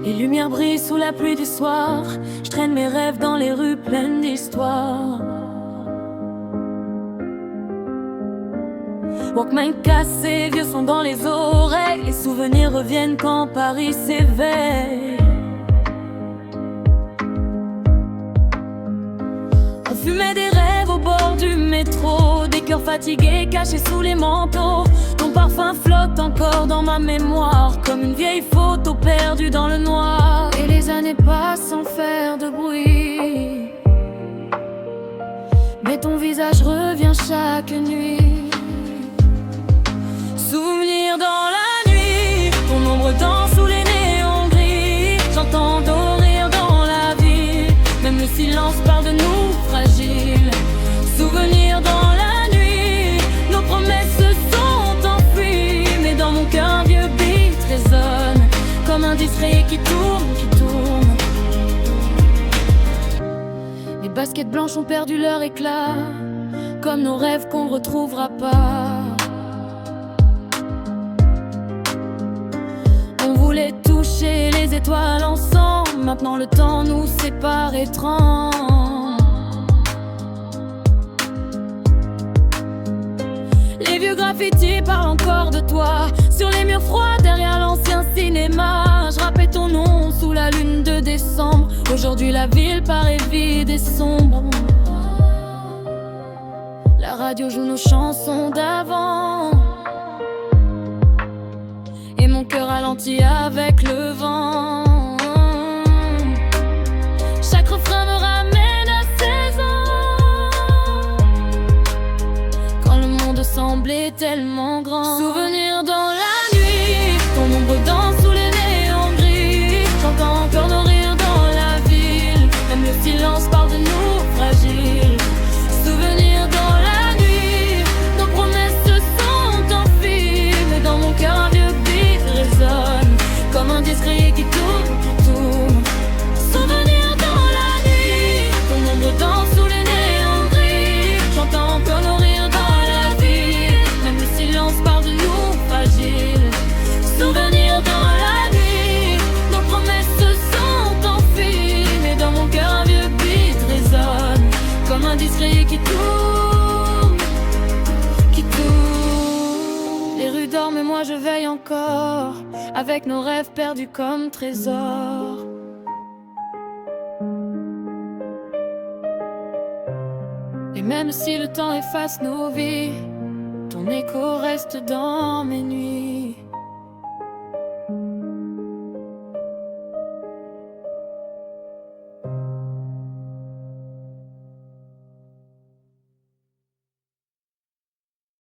Les lumières brillent sous la pluie du soir. Je traîne mes rêves dans les rues pleines d'histoires. Walkman cassé, vieux son dans les oreilles. Les souvenirs reviennent quand Paris s'éveille. On fumait des rêves au bord du métro, des cœurs fatigués cachés sous les manteaux. Ton parfum flotte encore dans ma mémoire, comme une vieille photo perdue dans le noir. Et les années passent sans faire de bruit, mais ton visage revient chaque nuit. Souvenir dans la nuit, ton ombre danse sous les néons gris. J'entends nos rires dans la ville, même le silence parle de nous fragiles. Souvenir dans la nuit, nos promesses se sont enfuies, mais dans mon cœur un vieux beat résonne, comme un disque qui tourne, qui tourne. Les baskets blanches ont perdu leur éclat, comme nos rêves qu'on retrouvera pas. On voulait toucher les étoiles ensemble, maintenant le temps nous sépare étrange. Les vieux graffitis parlent encore de toi, sur les murs froids derrière l'ancien cinéma. Je rappelle ton nom sous la lune de décembre. Aujourd'hui la ville paraît vide et sombre. La radio joue nos chansons d'avant, et mon cœur ralentit avec le vent. Chaque refrain me ramène à 16 ans, quand le monde semblait tellement grand. Souvenir dans la nuit, ton ombre danse sous les néons gris. J'entends encore nos rires dans la ville, même le silence parle de nous fragiles. Souvenir dans la nuit, nos promesses se sont enfuies, mais dans mon cœur un vieux beat résonne, comme un disque qui tourne, qui tourne. Souvenir dans la nuit, ton ombre danse sous les néons gris. J'entends encore nos rires dans la ville, même le silence parle de nous fragiles. Souvenir dans la nuit, nos promesses se sont enfuies, mais dans mon cœur un vieux beat résonne, comme un disque qui tourne, qui tourne. Les rues dorment et moi je veille encore, avec nos rêves perdus comme trésors. Et même si le temps efface nos vies, ton écho reste dans mes nuits.